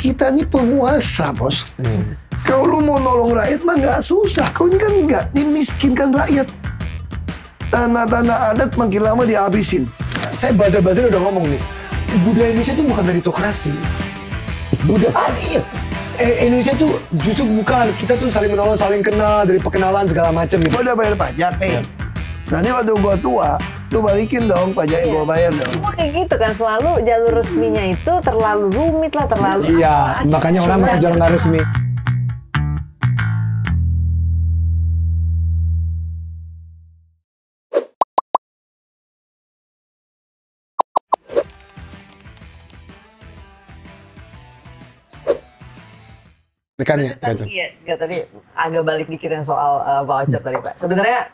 kita nih penguasa, bos. Kalau lu mau nolong rakyat mah nggak susah. Kau ini kan nggak dimiskinkan rakyat. Tanah-tanah adat makin lama dihabisin. Saya buzzer-buzzer udah ngomong nih, budaya Indonesia itu bukan meritokrasi. Budaya Indonesia tuh justru bukan, kita tuh saling menolong, saling kenal, dari perkenalan segala macam gitu. Gua udah bayar pajak nih. Nanti waktu gua tua, lu balikin dong pajak yang gua bayar dong. Semua kayak gitu kan, selalu jalur resminya itu terlalu rumit lah, terlalu... Iya, makanya orang pakai jalur nggak resmi. Tekannya, Iya, tadi agak balik dikit yang soal voucher tadi Pak. Sebenarnya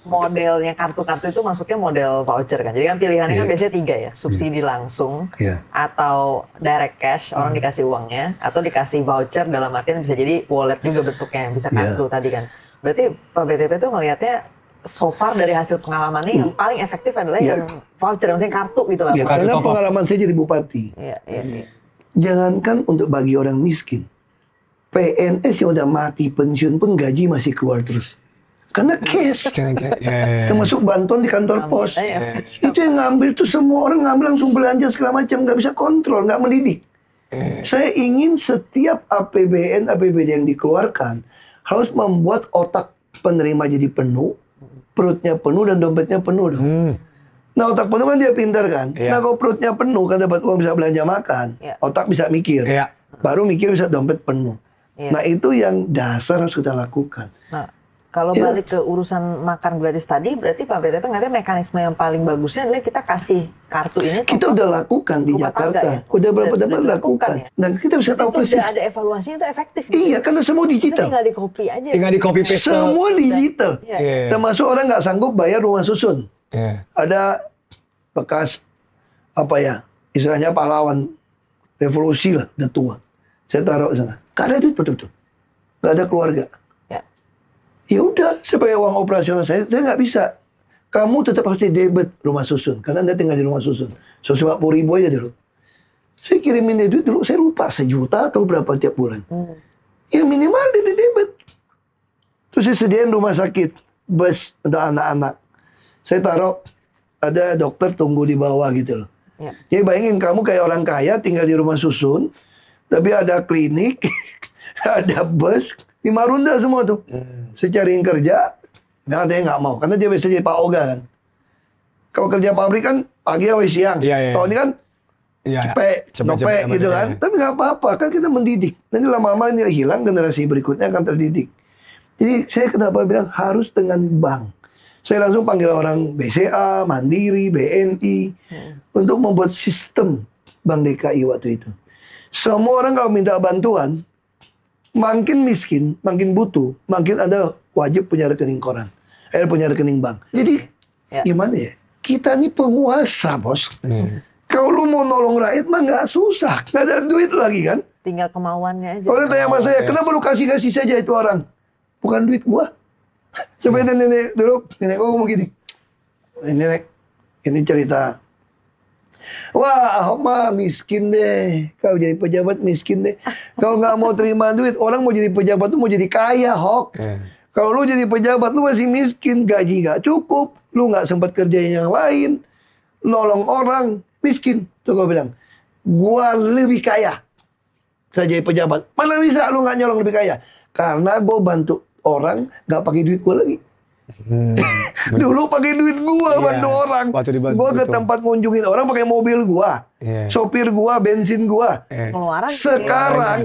modelnya kartu-kartu itu masuknya model voucher kan. Jadi kan pilihannya kan biasanya 3 ya, subsidi langsung, atau direct cash, orang dikasih uangnya, atau dikasih voucher dalam artian bisa jadi wallet juga bentuknya, bisa kartu tadi kan. Berarti Pak BTP tuh ngelihatnya so far dari hasil pengalamannya yang paling efektif adalah yang voucher, maksudnya kartu gitu lah. Karena pengalaman saya jadi bupati. Jangankan untuk bagi orang miskin. PNS yang udah mati pensiun pun gaji masih keluar terus. Karena cash. Termasuk bantuan di kantor pos. Itu yang ngambil tuh semua orang ngambil langsung belanja segala macam. Nggak bisa kontrol, nggak mendidik. Saya ingin setiap APBN, APBD yang dikeluarkan harus membuat otak penerima jadi penuh, perutnya penuh dan dompetnya penuh dong. Nah otak penuh kan dia pintar kan. Nah kalau perutnya penuh kan dapat uang bisa belanja makan. Otak bisa mikir. Baru mikir bisa dompet penuh. Nah itu yang dasar harus kita lakukan. Nah kalau balik ke urusan makan gratis tadi, berarti Pak BTP ngerti mekanisme yang paling bagusnya adalah kita kasih kartu ini. Kita udah lakukan di Jakarta. Udah berapa dapat lakukan. Dan kita bisa tahu persis. Sudah ada evaluasinya itu efektif. Iya karena semua digital. Tinggal di copy aja. Tinggal di copy paste. Semua digital. Termasuk orang nggak sanggup bayar rumah susun. Ada bekas apa ya, istilahnya pahlawan revolusi lah, udah tua. Saya taruh di sana. Gak ada duit betul-betul. Gak ada keluarga. Ya udah, sebagai uang operasional saya nggak bisa. Kamu tetap harus di debit rumah susun. Karena Anda tinggal di rumah susun. 150.000 aja dulu. Saya kirimin dia duit dulu, saya lupa 1 juta atau berapa tiap bulan. Ya minimal di debit. Terus saya sediain rumah sakit, bus untuk anak-anak. Saya taruh, ada dokter tunggu di bawah gitu loh. Jadi bayangin kamu kayak orang kaya tinggal di rumah susun, tapi ada klinik, ada bus, di Marunda semua tuh. Saya cariin kerja, nggak ada yang nggak mau. Karena dia biasa jadi Pak Oga kan. Kalau kerja pabrik kan pagi sampai siang. Kalau ini kan cepet gitu kan. Tapi nggak apa-apa, kan kita mendidik. Nanti lama-lama ini hilang, generasi berikutnya akan terdidik. Jadi saya kenapa bilang harus dengan bank. Saya langsung panggil orang BCA, Mandiri, BNI untuk membuat sistem Bank DKI waktu itu. Semua orang kalau minta bantuan, makin miskin, makin butuh, makin ada wajib punya rekening koran, punya rekening bank. Jadi gimana ya? Kita nih penguasa, bos. Kalau lu mau nolong rakyat mah nggak susah, nggak ada duit lagi kan? Tinggal kemauannya aja. Orang tanya sama saya, kenapa lu kasih saja itu orang? Bukan duit gua. Coba nenek dulu, nenek gua ngomong gini. Nenek, ini cerita. Wah, Ahok mah miskin deh. Kau jadi pejabat miskin deh. Kau nggak mau terima duit, orang mau jadi pejabat tuh mau jadi kaya, Ahok. Kalau lu jadi pejabat, lu masih miskin, gaji nggak cukup, lu nggak sempat kerjain yang lain, nolong orang, miskin. Tuh gue bilang, gua lebih kaya. Saya jadi pejabat. Mana bisa lu nggak nyolong lebih kaya? Karena gue bantu orang nggak pakai duit gue lagi. Dulu pakai duit gua bantu orang. Gua ke tempat ngunjungin orang pakai mobil gua, sopir gua, bensin gua. Sekarang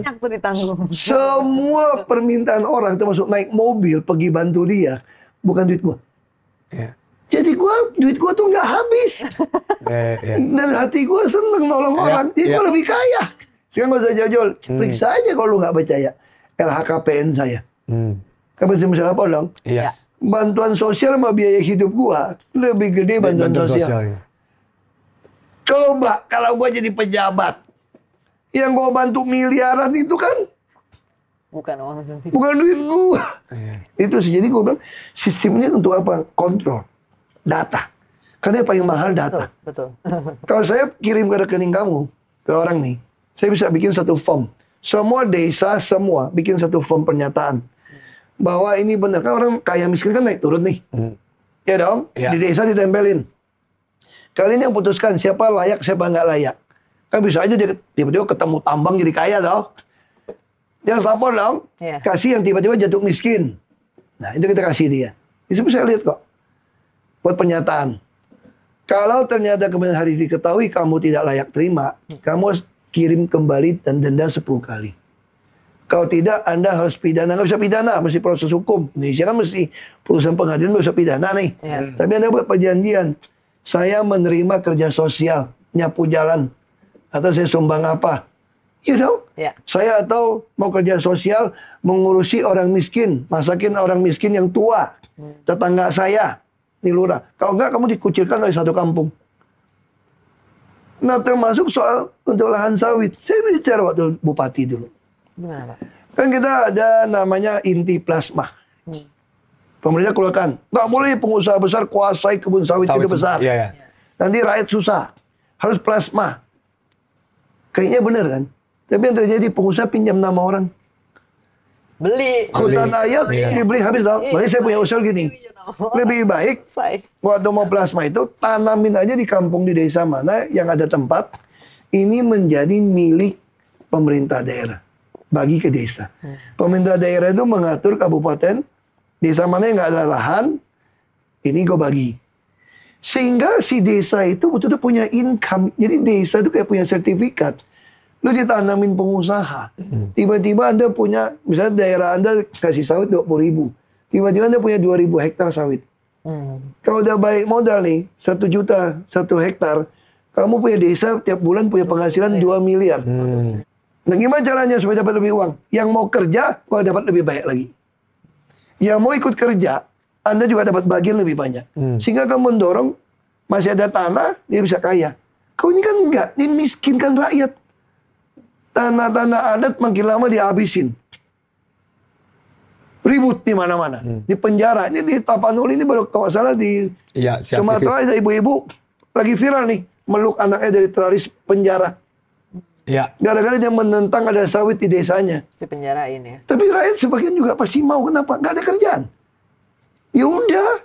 semua permintaan orang termasuk naik mobil pergi bantu dia bukan duit gua. Jadi duit gua tuh nggak habis. Dan hati gua seneng nolong orang. Jadi gua lebih kaya. Sekarang gak usah jauh-jauh. Periksa aja kalau lu nggak percaya LHKPN saya. Kamu bisa lapor dong. Bantuan sosial sama biaya hidup gua lebih gede bantuan sosial. Coba kalau gua jadi pejabat, yang gua bantu miliaran itu kan bukan uang sendiri, bukan duit gua. Itu sih, jadi gua bilang sistemnya untuk apa? Kontrol data. Karena yang paling mahal data. Betul. Kalau saya kirim ke rekening kamu ke orang nih, saya bisa bikin satu form. Semua desa, semua bikin satu form pernyataan. Bahwa ini benar. Kan orang kaya miskin kan naik turun nih. Ya dong? Di desa ditempelin. Kalian yang putuskan siapa layak, siapa nggak layak. Kan bisa aja dia tiba-tiba ketemu tambang jadi kaya dong. Yang lapor dong. Kasih yang tiba-tiba jatuh miskin. Nah itu kita kasih dia. Itu bisa lihat kok. Buat pernyataan. Kalau ternyata kemudian hari diketahui kamu tidak layak terima, kamu harus kirim kembali dan denda 10 kali. Kalau tidak, Anda harus pidana. Nggak bisa pidana, mesti proses hukum. Indonesia kan mesti putusan pengadilan, nggak bisa pidana nih. Tapi Anda buat perjanjian. Saya menerima kerja sosial, nyapu jalan. Atau saya sumbang apa. You know? Saya atau mau kerja sosial, mengurusi orang miskin. Masakin orang miskin yang tua. Tetangga saya. Di lurah. Kalau enggak, kamu dikucilkan oleh satu kampung. Nah, termasuk soal untuk lahan sawit. Saya bicara waktu bupati dulu. Kan kita ada namanya inti plasma. Pemerintah keluarkan. Nggak boleh pengusaha besar kuasai kebun sawit itu besar. Nanti rakyat susah. Harus plasma. Kayaknya benar kan? Tapi yang terjadi pengusaha pinjam nama orang. Beli. Hutan ayat dibeli habis dong. Makanya saya punya usul gini. Lebih baik waktu mau plasma itu tanamin aja di kampung di desa mana yang ada tempat. Ini menjadi milik pemerintah daerah. Bagi ke desa. Pemerintah daerah itu mengatur kabupaten. Desa mana yang nggak ada lahan. Ini gue bagi. Sehingga si desa itu betul-betul punya income. Jadi desa itu kayak punya sertifikat. Lu ditanamin pengusaha. Tiba-tiba Anda punya, misalnya daerah Anda kasih sawit 20.000. Tiba-tiba Anda punya 2.000 hektar sawit. Kalau udah baik modal nih, 1 juta 1 hektar. Kamu punya desa tiap bulan punya penghasilan 2 miliar. Nah gimana caranya supaya dapat lebih uang? Yang mau kerja, kok dapat lebih banyak lagi. Yang mau ikut kerja, Anda juga dapat bagian lebih banyak. Sehingga kamu mendorong, masih ada tanah, dia bisa kaya. Kau ini kan enggak, ini miskinkan rakyat. Tanah-tanah adat makin lama dihabisin. Ribut di mana-mana. Di penjara. Ini di Tapanuli ini baru kalau salah di Sumatera ada ibu-ibu lagi viral nih. Meluk anaknya dari teroris penjara. Gara-gara dia menentang ada sawit di desanya. Di penjarain ya. Tapi rakyat sebagian juga pasti mau. Kenapa? Nggak ada kerjaan. Ya udah.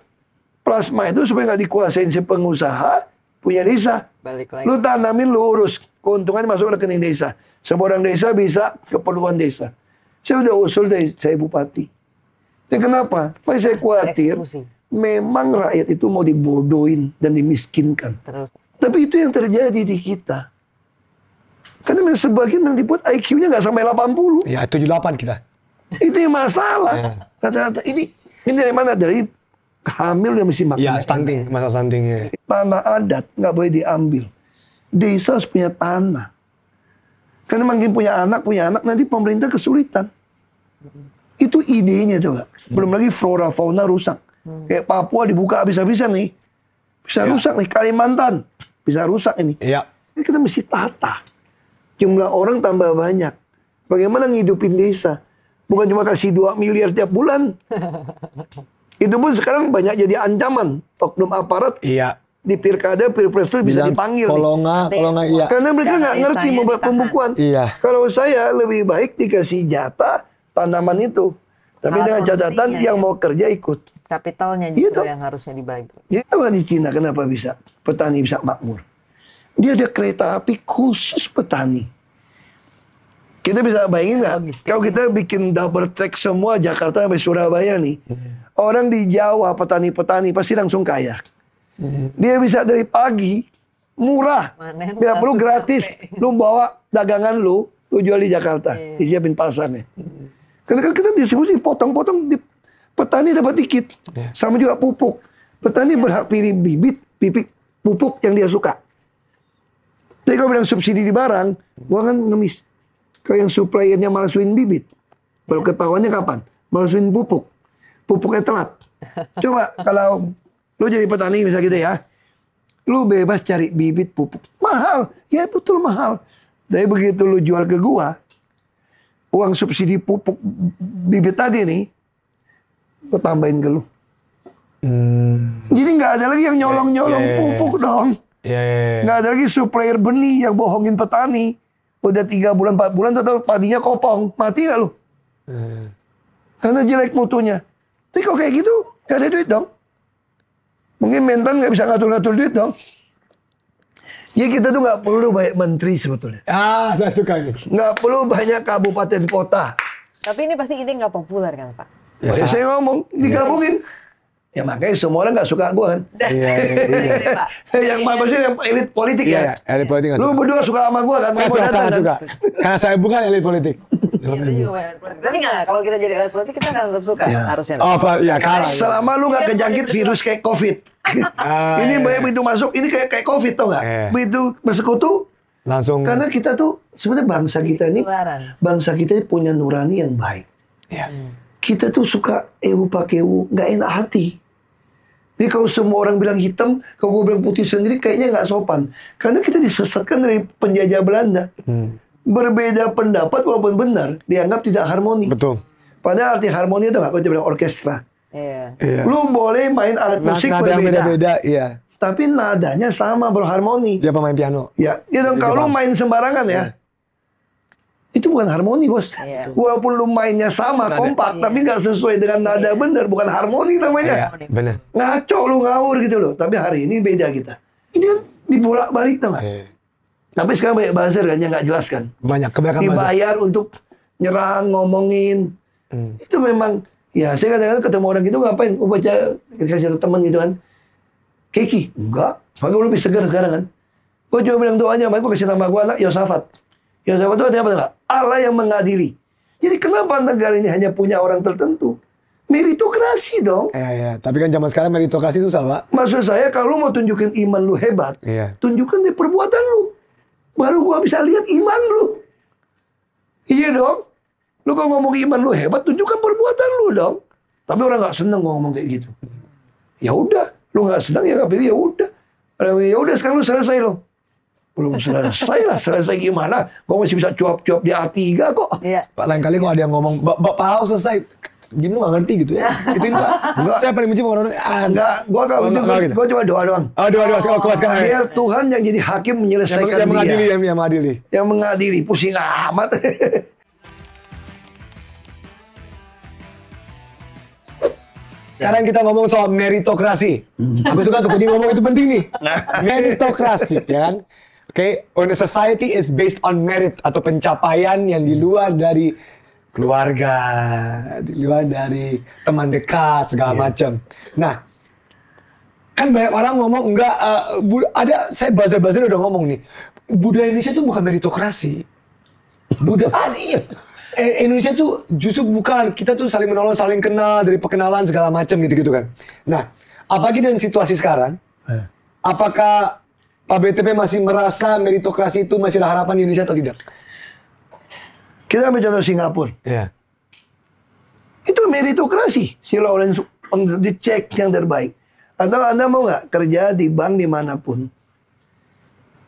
Plasma itu supaya nggak dikuasain si pengusaha punya desa. Balik lagi. Lu tanamin, lu urus. Keuntungannya masuk ke rekening desa. Semua orang desa bisa keperluan desa. Saya udah usul dari saya bupati. Dan kenapa? Saya khawatir memang rakyat itu mau dibodohin dan dimiskinkan. Tapi itu yang terjadi di kita. Karena memang sebagian yang dibuat IQ-nya nggak sampai 80. Ya, 78 kita. Itu yang masalah. Rata-rata ini dari mana? Dari hamil yang mesti makan. Ya, stunting, masa stuntingnya. Tanah adat nggak boleh diambil. Desa harus punya tanah. Karena makin punya anak, nanti pemerintah kesulitan. Itu idenya tuh, Pak. Belum lagi flora fauna rusak. Kayak Papua dibuka habis-habisan nih. Bisa rusak nih. Kalimantan bisa rusak ini. Ini kita mesti tata. Jumlah orang tambah banyak. Bagaimana ngidupin desa? Bukan cuma kasih 2 miliar tiap bulan. Itu pun sekarang banyak jadi ancaman. Oknum aparat. Di pilkada, pilpres itu bisa dipanggil. Kalau nggak, karena mereka nggak ngerti membuat pembukuan. Kalau saya lebih baik dikasih jatah tanaman itu. Tapi dengan catatan yang mau kerja ikut. Kapitalnya justru yang harusnya dibagi. Jadi tahu di Cina kenapa bisa petani bisa makmur? Dia ada kereta api khusus petani. Kita bisa bayangin nggak? Kalau kita bikin double track semua Jakarta sampai Surabaya nih. Orang di Jawa petani-petani pasti langsung kaya. Dia bisa dari pagi murah, tidak perlu gratis. Lu bawa dagangan lu jual di Jakarta, disiapin pasarnya. Karena kan kita distribusi potong-potong, petani dapat dikit. Sama juga pupuk. Petani berhak pilih bibit, pupuk yang dia suka. Jadi kalau bilang subsidi di barang, gua kan ngemis. Kalau yang suppliernya malsuin bibit, baru ketahuannya kapan? Malsuin pupuk. Pupuknya telat. Coba kalau lu jadi petani misalnya gitu ya. Lu bebas cari bibit pupuk. Mahal. Ya betul mahal. Tapi begitu lu jual ke gua, uang subsidi pupuk bibit tadi nih, gua tambahin ke lu. Jadi nggak ada lagi yang nyolong-nyolong pupuk dong. Nggak ada lagi supplier benih yang bohongin petani. Udah 3 bulan, 4 bulan, atau padinya kopong. Mati nggak lu? Karena jelek mutunya. Tapi kok kayak gitu, nggak ada duit dong. Mungkin mentan nggak bisa ngatur-ngatur duit dong. Jadi kita tuh nggak perlu banyak menteri sebetulnya. Saya suka ini. Nggak perlu banyak kabupaten kota. Tapi ini pasti ide nggak populer kan Pak? Ya, saya ngomong, digabungin. Ya makanya semua orang nggak suka gue kan. Iya. Yang maksudnya yang elit politik ya. Elit politik nggak Lu suka. berdua suka sama gue kan? Saya suka. Karena saya bukan elit politik. Tapi nggak, kalau kita jadi elit politik kita akan tetap suka harusnya. Oh, ya kalah. Selama lu nggak kejangkit virus kayak COVID. Ini begitu masuk, ini kayak COVID tau nggak? Begitu bersekutu, langsung. Karena kita tuh sebenarnya bangsa kita ini punya nurani yang baik. Kita tuh suka pakewu, nggak enak hati. Ini kalau semua orang bilang hitam, kalau gue bilang putih sendiri kayaknya nggak sopan. Karena kita disesatkan dari penjajah Belanda. Berbeda pendapat walaupun benar, dianggap tidak harmoni. Betul. Padahal arti harmoni itu nggak, kalau bilang orkestra. Lu boleh main alat musik berbeda. Iya. Tapi nadanya sama, berharmoni. Dia pemain piano. Ya dong, kalau lu main sembarangan ya, itu bukan harmoni, bos. Walaupun lu mainnya sama, kompak, tapi nggak sesuai dengan nada bener, bukan harmoni namanya. Bener. Ngaco lu, ngawur gitu loh. Tapi hari ini beda kita. Ini kan dibolak-balik, tau nggak? Tapi sekarang banyak buzzer kan yang nggak jelas kan. Banyak, kebanyakan dibayar untuk nyerang, ngomongin. Itu memang, ya saya kadang-kadang ketemu orang gitu, ngapain? Gue baca, kasih teman gitu kan. Keki? Enggak. Makanya gue lebih segar sekarang kan. Gue cuma bilang doanya, makanya gue kasih nama gue anak Yosafat. Yosafat itu artinya apa enggak? Allah yang mengadili. Jadi kenapa negara ini hanya punya orang tertentu? Meritokrasi dong. Iya. Tapi kan zaman sekarang meritokrasi susah, Pak. Maksud saya kalau lu mau tunjukin iman lu hebat, tunjukkan dari perbuatan lu. Baru gua bisa lihat iman lu. Iya dong. Lu kalau ngomong iman lu hebat, tunjukkan perbuatan lu dong. Tapi orang nggak seneng ngomong kayak gitu. Ya udah, lu nggak senang ya nggak, ya udah. Ya udah sekarang lu selesai lo. Belum selesai lah, selesai gimana? Gua masih bisa cuap-cuap di A3 kok. Pak, lain kali kok ada yang ngomong, Pak Ahok selesai. Gini lu gak ngerti gitu ya? Gituin Pak. Enggak. Saya paling benci orang-orang. Enggak, gua cuma doa doang. Doa sekarang. Biar Tuhan yang jadi hakim menyelesaikan yang mengadili, dia. yang mengadili. Yang mengadili, pusing amat. Sekarang kita ngomong soal meritokrasi. Aku suka tuh, jadi ngomong itu penting nih. Meritokrasi, ya kan? Oke, when a society is based on merit atau pencapaian yang di luar dari keluarga, di luar dari teman dekat segala macam. Nah, kan banyak orang ngomong enggak, ada saya buzzer udah ngomong nih, budaya Indonesia itu bukan meritokrasi. Budaya Indonesia tuh justru bukan, kita tuh saling menolong, saling kenal dari perkenalan segala macam gitu-gitu kan. Nah, apalagi dengan situasi sekarang, apakah Pak BTP masih merasa meritokrasi itu masihlah harapan di Indonesia atau tidak? Kita ambil contoh Singapura. Itu meritokrasi. Si Lawrence dicek yang terbaik. Atau Anda mau nggak kerja di bank dimanapun,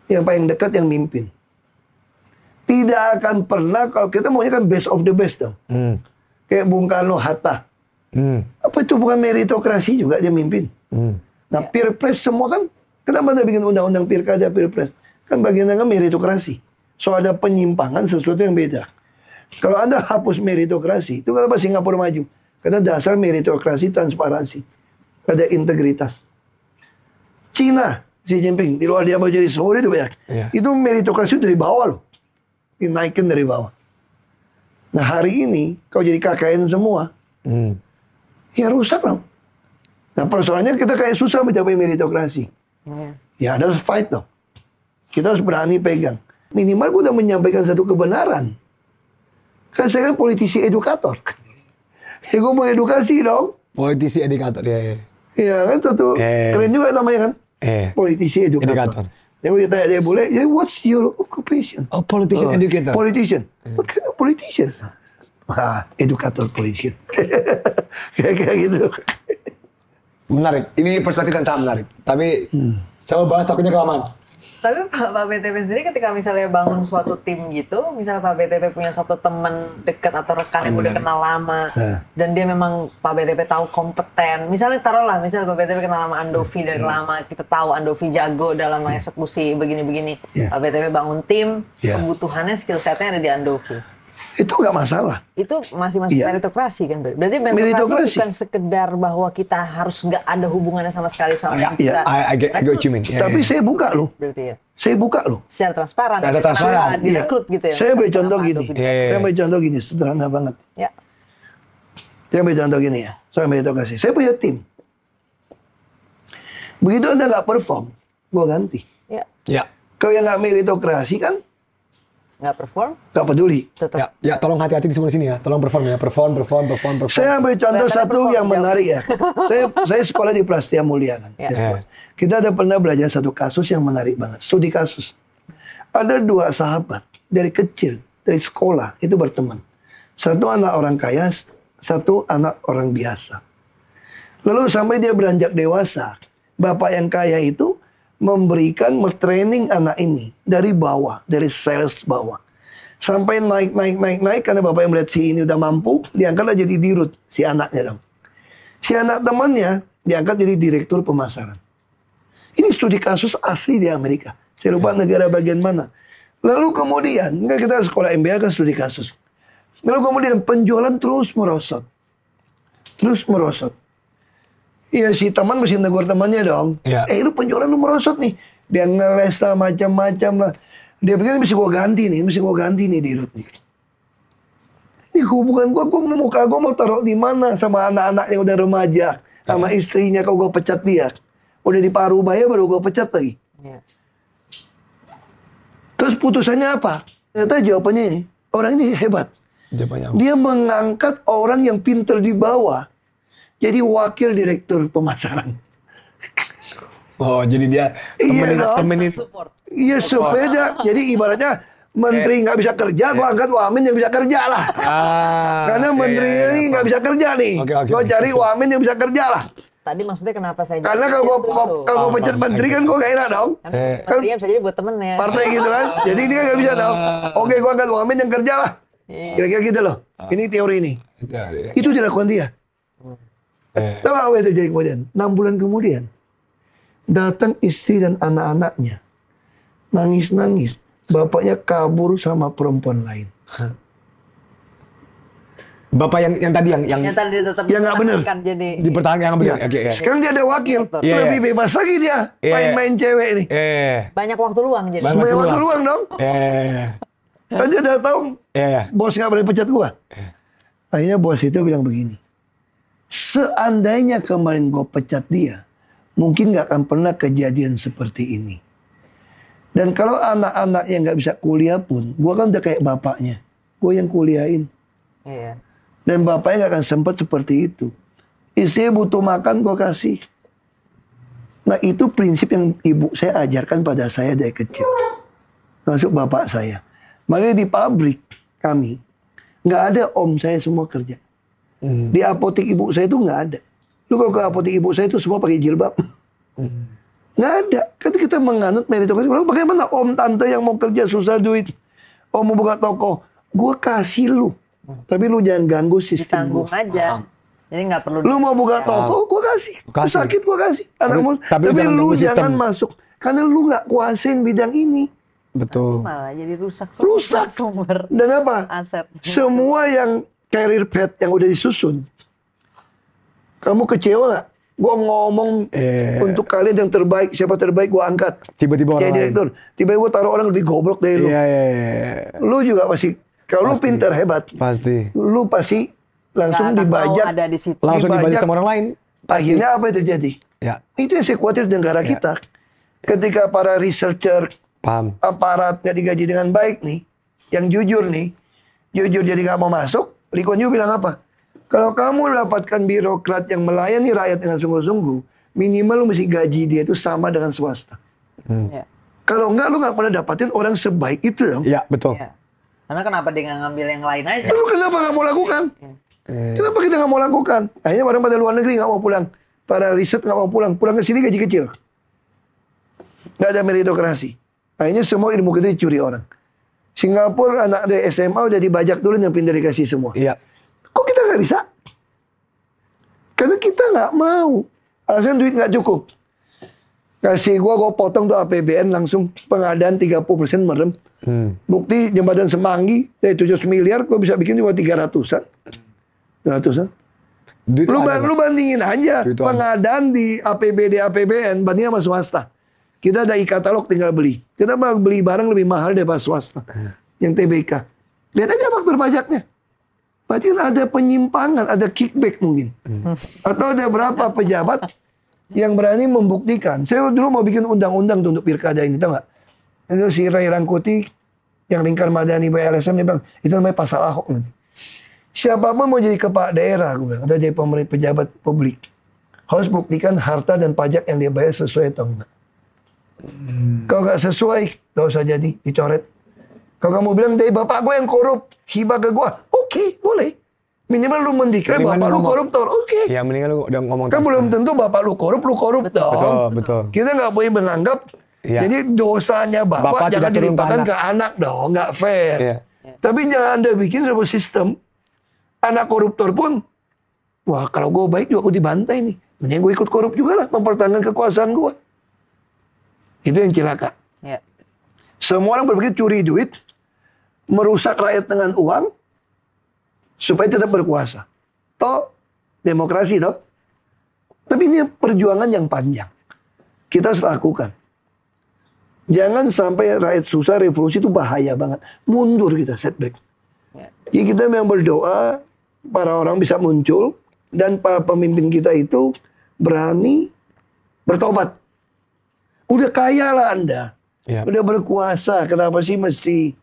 yang paling dekat yang mimpin. Tidak akan pernah, kalau kita maunya kan best of the best dong. Kayak Bung Karno, Hatta. Apa itu bukan meritokrasi juga dia mimpin? Nah, peer press semua kan, kenapa Anda bikin undang-undang pilkada peer press? Kan bagiannya kan meritokrasi. So ada penyimpangan sesuatu yang beda. Kalau Anda hapus meritokrasi, itu kenapa Singapura maju? Karena dasar meritokrasi transparansi. Ada integritas. Cina, Xi Jinping, di luar dia mau jadi Saudi itu banyak. Itu meritokrasi dari bawah loh. Dinaikin dari bawah. Nah hari ini, kalau jadi KKN semua, ya rusak loh. Nah persoalannya kita kayak susah mencapai meritokrasi. Ya ada fight dong. Kita harus berani pegang. Minimal gue udah menyampaikan satu kebenaran. Kan saya kan politisi edukator. Ya gue mau edukasi dong. Politisi edukator, ya. Iya kan satu. Keren juga namanya kan. Politisi edukator. Yang gue ditanya dia boleh, ya what's your occupation? Oh, politician educator. Politician. What kind of politician? Edukator politician. Kayak gitu. Menarik. Ini perspektif yang sangat menarik. Tapi saya mau bahas takutnya kelamaan. Tapi Pak BTP sendiri ketika misalnya bangun suatu tim gitu, misalnya Pak BTP punya satu teman dekat atau rekan yang udah kenal lama, dan dia memang Pak BTP tahu kompeten. Misalnya taruhlah, misalnya Pak BTP kenal sama Andovi dari lama, kita tahu Andovi jago dalam eksekusi begini-begini. Pak BTP bangun tim, kebutuhannya skill setnya ada di Andovi. Itu nggak masalah. Itu masih meritokrasi kan? Berarti meritokrasi bukan sekedar bahwa kita harus nggak ada hubungannya sama sekali sama kita. I get what you mean. Tapi saya buka loh. Berarti saya buka loh. Secara transparan. Secara transparan. Direkrut gitu ya. Saya beri contoh gini. Saya beri contoh gini, sederhana banget. Saya beri contoh gini ya. Soal meritokrasi. Saya punya tim. Begitu Anda nggak perform, gue ganti. Ya. Kalau yang nggak meritokrasi kan nggak perform, nggak peduli. Tetap. Ya, tolong hati-hati di sini ya. Tolong perform ya. Perform. Saya beri contoh satu yang menarik ya. saya sekolah di Prasetya Mulia kan. Kita ada pernah belajar satu kasus yang menarik banget. Studi kasus. Ada dua sahabat dari kecil, dari sekolah itu berteman. Satu anak orang kaya, satu anak orang biasa. Lalu sampai dia beranjak dewasa, bapak yang kaya itu memberikan training anak ini dari bawah, dari sales bawah. Sampai naik karena bapak yang melihat si ini udah mampu, diangkatlah jadi dirut si anaknya dong. Si anak temannya diangkat jadi direktur pemasaran. Ini studi kasus asli di Amerika. Saya lupa negara bagian mana. Lalu kemudian, kita sekolah MBA kan studi kasus. Lalu kemudian penjualan terus merosot. Iya si teman mesti negur temannya dong. Lu penjualan lu merosot nih. Dia ngeles lah macam-macam lah. Dia pikir mesti gua ganti nih dirut nih. Ini hubungan gua muka gua mau taruh di mana sama anak-anak yang udah remaja, sama istrinya kalau gua pecat dia. Udah di paruh baya baru gua pecat lagi. Terus putusannya apa? Ternyata jawabannya ini, orang ini hebat. Dia mengangkat orang yang pinter di bawah jadi wakil direktur pemasaran. Oh, jadi dia temenin support. Iya, supaya jadi ibaratnya menteri nggak bisa kerja, gua angkat Wamen yang bisa kerja lah. Karena menteri ini nggak bisa kerja nih. Gua cari Wamen yang bisa kerja lah. Tadi maksudnya kenapa saya? Karena kalau gua pecat menteri kan gua gak enak dong. Kan bisa jadi buat temen ya. Partai gitu kan. Jadi dia nggak bisa dong. Oke, gua angkat Wamen yang kerja lah. Kira-kira gitu loh. Ini teori ini. Itu dilakukan dia. Tahu apa yang terjadi kemudian? 6 bulan kemudian datang istri dan anak-anaknya nangis-nangis. Bapaknya kabur sama perempuan lain. Bapak yang tadi yang tadi tetap yang nggak benar dipertahankan yang benar. Sekarang dia ada wakil, lebih bebas lagi dia main-main cewek ini. Banyak waktu luang jadi. Banyak waktu luang dong. Kan dia udah tahu bos nggak boleh pecat gua. Akhirnya bos itu bilang begini. Seandainya kemarin gue pecat dia, mungkin gak akan pernah kejadian seperti ini. Dan kalau anak-anak yang gak bisa kuliah pun, gue kan udah kayak bapaknya. Gue yang kuliahin. Dan bapaknya gak akan sempat seperti itu. Istri butuh makan, gue kasih. Nah itu prinsip yang ibu saya ajarkan pada saya dari kecil. Termasuk bapak saya. Makanya di pabrik kami, gak ada om saya semua kerja. Di apotek ibu saya itu nggak ada. Lu kalau ke apotek ibu saya itu semua pakai jilbab. Nggak ada. Kan kita menganut meritokrasi. Bagaimana om tante yang mau kerja susah duit, om mau buka toko, gue kasih lu. Tapi lu jangan ganggu sistem. Ditanggung aja. Jadi nggak perlu. Lu mau buka toko, gue kasih. Sakit gue kasih. Tapi lu jangan masuk. Karena lu nggak kuasain bidang ini. Betul. Malah jadi rusak sumber. Dan apa? Aset. Semua yang career path yang udah disusun, kamu kecewa gak? Gue ngomong untuk kalian yang terbaik, siapa terbaik gue angkat. Tiba-tiba orang direktur. Tiba-tiba gue taruh orang lebih goblok dari lu. Lu juga pasti, kalau lu pinter hebat, lu pasti langsung dibajak. Ada di situ. Langsung dibajak sama orang lain. Akhirnya apa yang terjadi? Itu yang saya khawatir di negara kita. Ketika para researcher, aparat gak digaji dengan baik nih, yang jujur jadi gak mau masuk. Lee Kuan Yew bilang apa? Kalau kamu dapatkan birokrat yang melayani rakyat dengan sungguh-sungguh, minimal lu mesti gaji dia itu sama dengan swasta. Kalau enggak, lu nggak pernah dapatin orang sebaik itu dong. Iya, betul. Karena kenapa dia nggak ngambil yang lain aja? Lu kenapa nggak mau lakukan? Kenapa kita nggak mau lakukan? Akhirnya orang pada luar negeri nggak mau pulang. Para riset nggak mau pulang. Pulang ke sini gaji kecil. Nggak ada meritokrasi. Akhirnya semua ilmu kita dicuri orang. Singapura anak dari SMA udah dibajak dulu yang pindah dikasih semua. Iya. Kok kita nggak bisa? Karena kita nggak mau. Alasan duit nggak cukup. Kasih gue potong tuh APBN langsung pengadaan 30% merem. Bukti jembatan Semanggi dari 7 miliar gue bisa bikin cuma 300-an. 300-an. Lu bandingin aja pengadaan di APBN bandingin sama swasta. Kita ada e-katalog tinggal beli. Kita mau beli barang lebih mahal daripada swasta. Yang TBK. Lihat aja faktur pajaknya. Berarti ada penyimpangan, ada kickback mungkin. Atau ada berapa pejabat yang berani membuktikan. Saya dulu mau bikin undang-undang untuk pilkada ini, tahu nggak? Itu si Ray Rangkuti yang Lingkar Madani by LSM dia bilang, itu namanya pasal Ahok nanti. Siapapun mau jadi kepala daerah, gue bilang, atau jadi pemerintah pejabat publik, harus buktikan harta dan pajak yang dia bayar sesuai atau enggak. Kalau nggak sesuai, nggak usah jadi, dicoret. Kalau kamu bilang, dari bapak gue yang korup, hibah ke gue, oke, boleh. Minimal lu mendiklat bapak lu koruptor, oke. Ya mendingan lu udah ngomong. Kan belum tentu bapak lu korup dong. Betul. Kita nggak boleh menganggap, jadi dosanya bapak jangan dilimpahkan ke anak dong, nggak fair. Iya. Tapi jangan Anda bikin sebuah sistem, anak koruptor pun, wah kalau gue baik juga aku dibantai nih. Mending gue ikut korup juga lah, mempertahankan kekuasaan gue. Itu yang celaka. Ya. Semua orang berpikir curi duit, merusak rakyat dengan uang, supaya tetap berkuasa. Toh, demokrasi toh. Tapi ini perjuangan yang panjang. Kita harus lakukan. Jangan sampai rakyat susah, revolusi itu bahaya banget. Mundur kita, setback. Jadi kita memang berdoa, para orang bisa muncul, dan para pemimpin kita itu berani bertobat. Udah kaya lah Anda. Udah berkuasa, kenapa sih mesti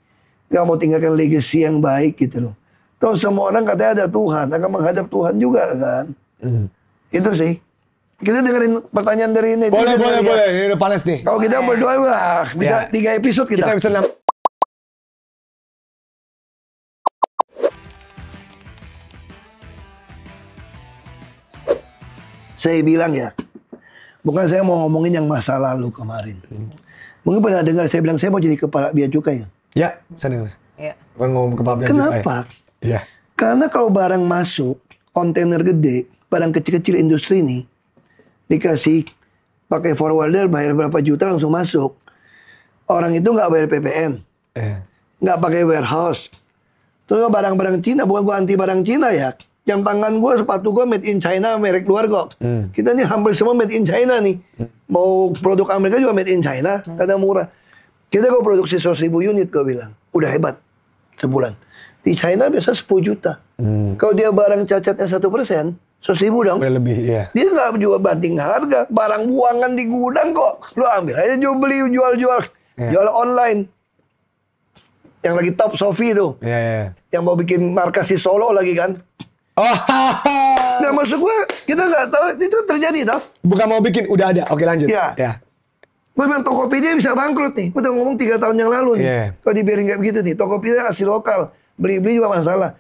gak mau tinggalkan legacy yang baik gitu loh. Tahu semua orang katanya ada Tuhan, akan menghadap Tuhan juga kan. Itu sih. Kita dengerin pertanyaan dari ini. Boleh. Ini udah panas nih. Kalau kita berdoa, wah, bisa 3 episode kita. Kita bisa Saya bilang ya, bukan saya mau ngomongin yang masa lalu kemarin. Mungkin pernah dengar saya bilang saya mau jadi kepala bea cukai. Ya, saya dengar. Ya. Ngomong kepala bea cukai. Kenapa? Iya. Karena kalau barang masuk, kontainer gede, barang kecil-kecil industri ini, dikasih pakai forwarder, bayar berapa juta langsung masuk. Orang itu nggak bayar PPN. Nggak pakai warehouse. Terus barang-barang Cina, bukan gua anti barang Cina ya. Jam tangan gua, sepatu gua made in China, merek luar kok. Kita nih hampir semua made in China nih. Mau produk Amerika juga made in China, karena murah. Kita kalau produksi 100.000 unit, gua bilang, udah hebat sebulan. Di China biasa 10 juta. Kalau dia barang cacatnya 1%, 100.000 dong. Udah lebih, ya. Dia nggak jual banting harga. Barang buangan di gudang kok. Lu ambil aja jual-jual. Jual online. Yang lagi top Sofi itu. Yang mau bikin markas di Solo lagi kan. Nah maksud gue, kita nggak tahu itu terjadi tau. Bukan mau bikin, udah ada. Oke lanjut. Ya. Gue bilang Tokopedia bisa bangkrut nih. Gue udah ngomong 3 tahun yang lalu nih. Kalau dibiarin kayak begitu nih. Tokopedia asli lokal. Beli-beli juga masalah.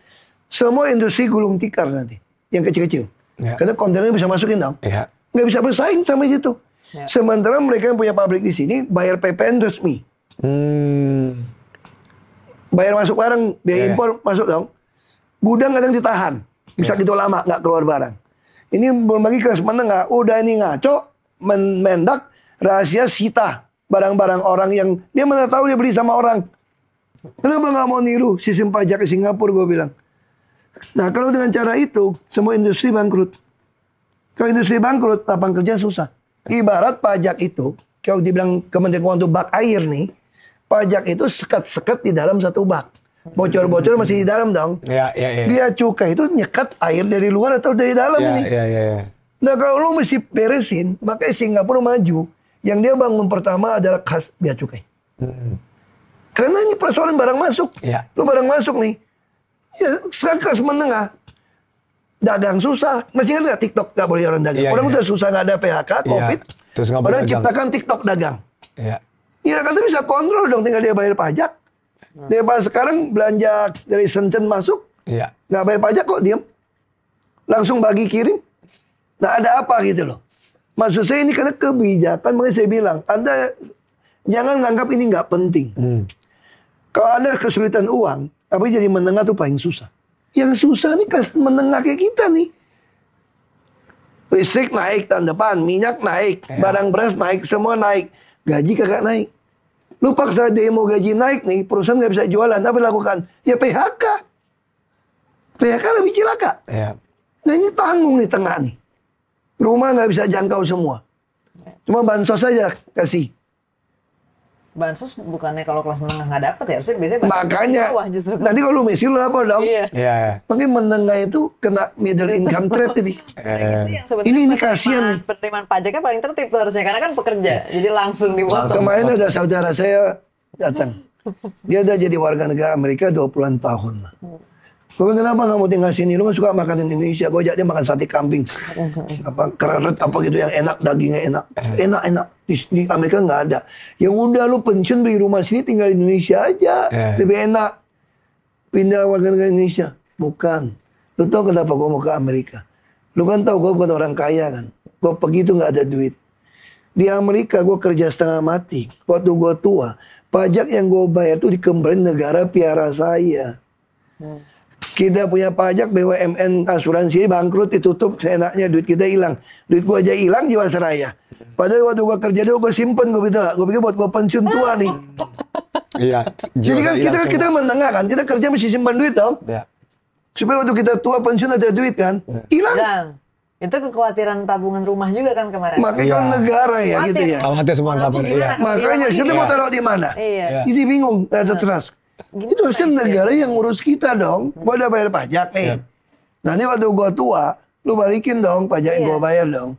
Semua industri gulung tikar nanti. Yang kecil-kecil. Karena kontainernya bisa masukin dong. Nggak bisa bersaing sama itu. Sementara mereka yang punya pabrik di sini bayar PPN resmi. Bayar masuk barang, biaya impor masuk dong. Gudang kadang ditahan. Bisa gitu lama nggak keluar barang. Ini belum lagi kelas menengah. Udah ini ngaco, mendak, rahasia sita. Barang-barang orang yang dia mana tahu dia beli sama orang. Kenapa nggak mau niru sistem pajak di Singapura, gue bilang. Nah kalau dengan cara itu, semua industri bangkrut. Kalau industri bangkrut, lapangan kerja susah. Ibarat pajak itu, kalau dibilang Kementerian Keuangan untuk bak air nih, pajak itu sekat-sekat di dalam satu bak. Bocor-bocor masih di dalam dong. Bea cukai itu nyekat air dari luar atau dari dalam ini. Nah kalau lu mesti beresin, makanya Singapura maju. Yang dia bangun pertama adalah khas bea cukai. Karena ini persoalan barang masuk. Lu barang masuk nih. Ya sekarang kelas menengah. Dagang susah. Masih ingat gak TikTok gak boleh orang dagang? Orang udah susah gak ada PHK, Covid. Orang ciptakan TikTok dagang. Ya kan dia bisa kontrol dong. Tinggal dia bayar pajak. Dia sekarang belanja dari Shenzhen masuk. Gak bayar pajak kok, diam. Langsung bagi kirim. Nah ada apa gitu loh. Maksud saya ini karena kebijakan. Makanya saya bilang. Anda Jangan nganggap ini nggak penting. Kalau ada kesulitan uang, tapi jadi menengah tuh paling susah. Yang susah nih kelas menengah kayak kita nih. Listrik naik tahun depan, minyak naik, barang beras naik, semua naik. Gaji kagak naik. Lu paksa demo gaji naik nih, perusahaan nggak bisa jualan, apa lakukan? Ya PHK. PHK lebih cilaka. Nah ini tanggung nih tengah nih. Rumah nggak bisa jangkau semua. Cuma bansos saja kasih. Bansos bukannya kalau kelas menengah nggak dapat ya, harusnya biasanya bansos Makanya bawah justru. nanti kalau lu miskin lu apa dong? Iya. Makanya menengah itu kena middle income trap ini. Ini kasihan nih. Penerimaan pajaknya paling tertib tuh harusnya karena kan pekerja, jadi langsung dipotong. Kemarin ada saudara saya datang. Dia udah jadi warga negara Amerika 20-an tahun. Gue bilang, kenapa nggak mau tinggal sini? Lu kan suka makan Indonesia. Gue ajak dia makan sate kambing. Apa keret apa gitu yang enak, dagingnya enak. Enak. Di Amerika nggak ada. Ya udah lu pensiun beli rumah sini tinggal di Indonesia aja. Lebih enak. Pindah warga negara Indonesia. Bukan. Lu tau kenapa gue mau ke Amerika? Lu kan tahu gue bukan orang kaya kan. Gue pergi tuh nggak ada duit. Di Amerika gue kerja setengah mati. Waktu gue tua, pajak yang gue bayar tuh dikembaliin negara piara saya. Kita punya pajak, BUMN, asuransi bangkrut, ditutup, seenaknya duit kita hilang. Duit gua aja hilang Jiwasraya. Padahal waktu gua kerja dulu gua simpen, gua pikir buat gua pensiun tua nih. Iya. Jadi kan kita menengah kan, kita kerja mesti simpan duit dong. Supaya waktu kita tua pensiun ada duit kan. Hilang. Itu kekhawatiran tabungan rumah juga kan kemarin. Makanya kalau negara ya gitu ya. Khawatir semua tabungan. Makanya kita mau taruh di mana? Jadi bingung, ada trust. Itu harusnya negara yang ngurus kita dong. Gua udah bayar pajak nih. Nanti waktu gua tua, lu balikin dong pajak yang gua bayar dong.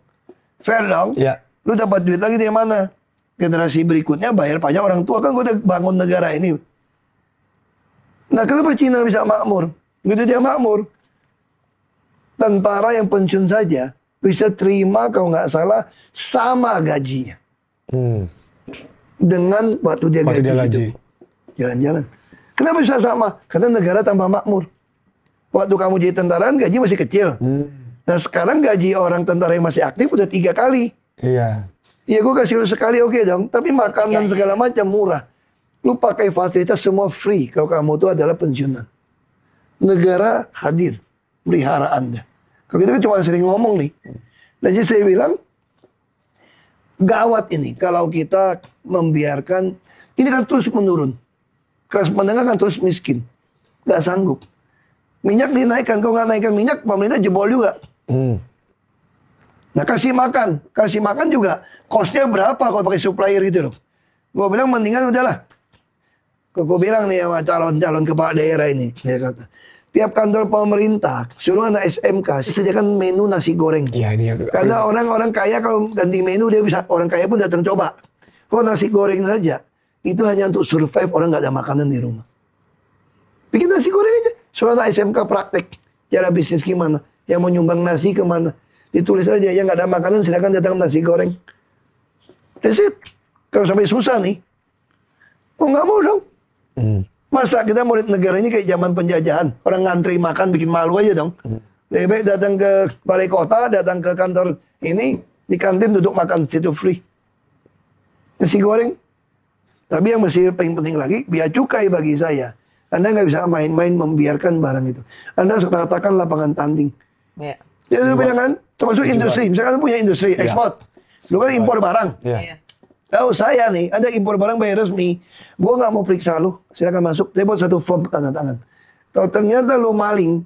Fair dong. Lu dapat duit lagi dari mana? Generasi berikutnya bayar pajak orang tua. Kan gua udah bangun negara ini. Nah kenapa Cina bisa makmur? Gitu dia makmur. Tentara yang pensiun saja bisa terima kalau nggak salah sama gajinya. Dengan waktu dia gaji. Jalan-jalan. Kenapa bisa sama? Karena negara tambah makmur. Waktu kamu jadi tentara gaji masih kecil. Nah sekarang gaji orang tentara yang masih aktif udah 3 kali. Iya gue kasih lu sekali oke dong. Tapi makanan segala macam murah. Lu pakai fasilitas semua free. Kalau kamu itu adalah pensiunan. Negara hadir. Melihara Anda. Kalau kita kan cuma sering ngomong nih. Nah jadi saya bilang. Gawat ini. Kalau kita membiarkan. Ini kan terus menurun. Kelas menengah kan terus miskin. Gak sanggup. Minyak dinaikkan. Kalau nggak naikkan minyak, pemerintah jebol juga. Nah kasih makan. Kasih makan juga. Cost-nya berapa kalau pakai supplier gitu loh. Gue bilang mendingan udahlah. Gue bilang nih sama calon-calon kepala daerah ini. Dia kata, tiap kantor pemerintah, suruh anak SMK, sediakan menu nasi goreng. Karena orang-orang kaya kalau ganti menu, dia bisa, orang kaya pun datang coba. Kalau nasi goreng saja, itu hanya untuk survive, orang nggak ada makanan di rumah. Bikin nasi goreng aja. Suruh anak SMK praktek. Cara bisnis gimana. Yang mau nyumbang nasi kemana. Ditulis aja. Yang nggak ada makanan silakan datang nasi goreng. That's it. Kalau sampai susah nih. Kok nggak mau dong. Masa kita mau lihat negara ini kayak zaman penjajahan. Orang ngantri makan bikin malu aja dong. Lebih baik datang ke balai kota. Datang ke kantor ini. Di kantin duduk makan. Situ free. Nasi goreng. Tapi yang masih paling penting lagi, biaya cukai bagi saya. Anda nggak bisa main-main membiarkan barang itu. Anda harus ratakan lapangan tanding. Ya saya bilang kan, termasuk industri. Misalkan Anda punya industri, ekspor. Lu kan impor barang. Kalau saya nih, ada impor barang bayar resmi. Gua nggak mau periksa lu. Silakan masuk. Saya buat satu form tanda tangan. Kalau ternyata lu maling,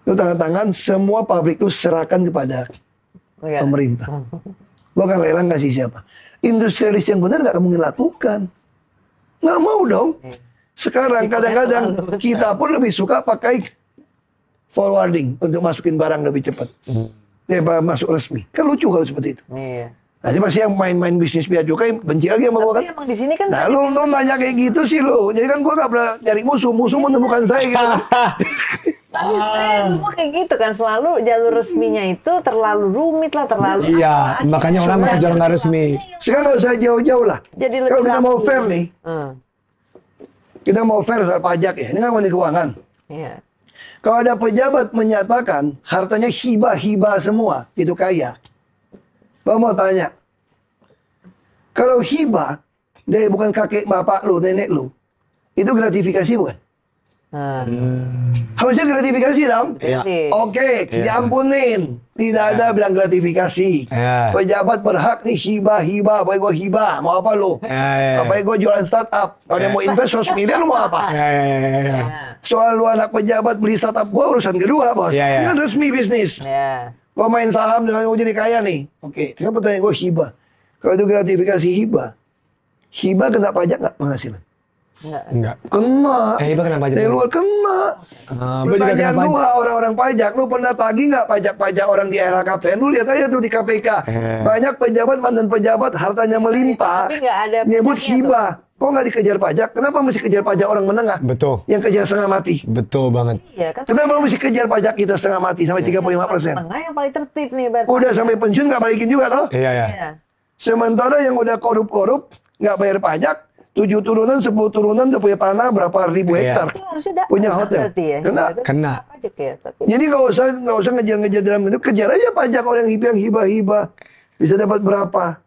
lu tanda tangan, semua pabrik lu serahkan kepada pemerintah. Gua akan lelang kasih siapa. Industrialis yang benar nggak mungkin lakukan. Nggak mau dong. Sekarang kadang-kadang kita pun lebih suka pakai forwarding untuk masukin barang lebih cepat. Masuk resmi. Kan lucu kalau seperti itu. Nah, ini masih yang main-main bisnis biaya cukai benci lagi sama gue kan. Emang di sini kan. Nah, lu nanya kayak gitu sih lu. Jadi kan gue nggak pernah nyari musuh. Musuh menemukan saya gitu. Tapi saya semua kayak gitu kan. Selalu jalur resminya itu terlalu rumit lah. Terlalu. Iya. Makanya orang pakai jalur nggak resmi. Sekarang nggak usah jauh-jauh lah. Kalau kita mau fair nih. Kita mau fair soal pajak ya. Ini kan Menteri Keuangan. Iya. Kalau ada pejabat menyatakan hartanya hibah semua. Itu kaya. Bapak mau tanya. Kalau hibah dari bukan kakek bapak lu, nenek lu, itu gratifikasi bukan? Harusnya gratifikasi dong. Iya. Oke, diampunin. Tidak ada bilang gratifikasi. Pejabat berhak nih hibah. Apa gue hibah? Mau apa lu? Apa gue jualan startup? Kalau dia mau invest 100 miliar mau apa? Soal lu anak pejabat beli startup gue urusan kedua, bos. Ini kan resmi bisnis. Gue main saham dengan gue jadi kaya nih. Oke, itu pertanyaan gue hibah. Kalau itu gratifikasi hibah kena pajak nggak penghasilan? Enggak. Kena. Hibah kena pajak. Dari luar kena. Pertanyaan lu orang-orang pajak, lu pernah tagih nggak pajak-pajak orang di LHKPN? Lu lihat aja tuh di KPK. Banyak pejabat, mantan pejabat, hartanya melimpah. Tapi nggak ada nyebut hibah. Kok nggak dikejar pajak? Kenapa mesti kejar pajak orang menengah? Betul. Yang kejar setengah mati. Betul banget. Iya, kan Kenapa mesti kejar pajak kita setengah mati sampai 35%? tengah yang paling tertib nih, Bar. Udah sampai pensiun nggak balikin juga toh? Iya. Sementara yang udah korup-korup nggak bayar pajak, 7 turunan, 10 turunan udah punya tanah berapa ribu hektar, Itu harusnya punya hotel. Ya. Kena. Pajak ya, tapi Jadi nggak usah ngejar-ngejar dalam itu, kejar aja pajak orang yang hibah bisa dapat berapa.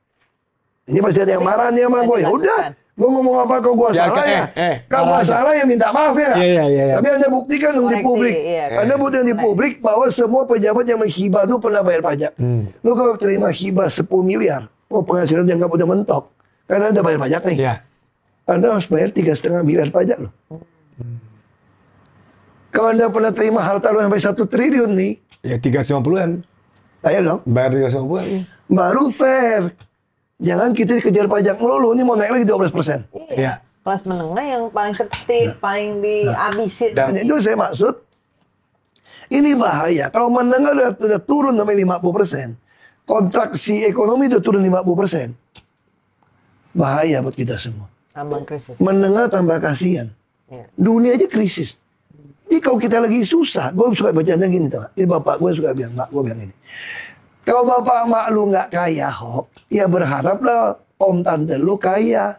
Ini pasti ada yang marah nih sama gue. Ya udah, gue ngomong apa kalau gue salah ya. Kalau gue salah ya minta maaf ya. Iya. Tapi Anda buktikan dong di publik. Anda buktikan di publik bahwa semua pejabat yang menghibah itu pernah bayar pajak. Lu kalau terima hibah 10 miliar, penghasilan yang nggak udah mentok. Karena Anda bayar pajak nih. Iya. Anda harus bayar 3,5 miliar pajak loh. Kalau Anda pernah terima harta lo sampai 1 triliun nih, Ya 350-an. bayar dong. Bayar 350-an. Baru fair. Jangan kita dikejar pajak melulu, ini mau naik lagi 12%. Iya. kelas menengah yang paling tertib, paling dihabisin. Dan itu saya maksud, ini bahaya. Kalau menengah udah turun sampai 50%, kontraksi ekonomi udah turun 50%. Bahaya buat kita semua. Ambang krisis. Menengah tambah kasihan. Ya. Dunia aja krisis. Jadi kalau kita lagi susah, gue suka bacanya gini tuh. Ini bapak gue suka bilang, mak gue bilang gini. Kalau bapak mak lu nggak kaya, ya berharaplah om tante lu kaya.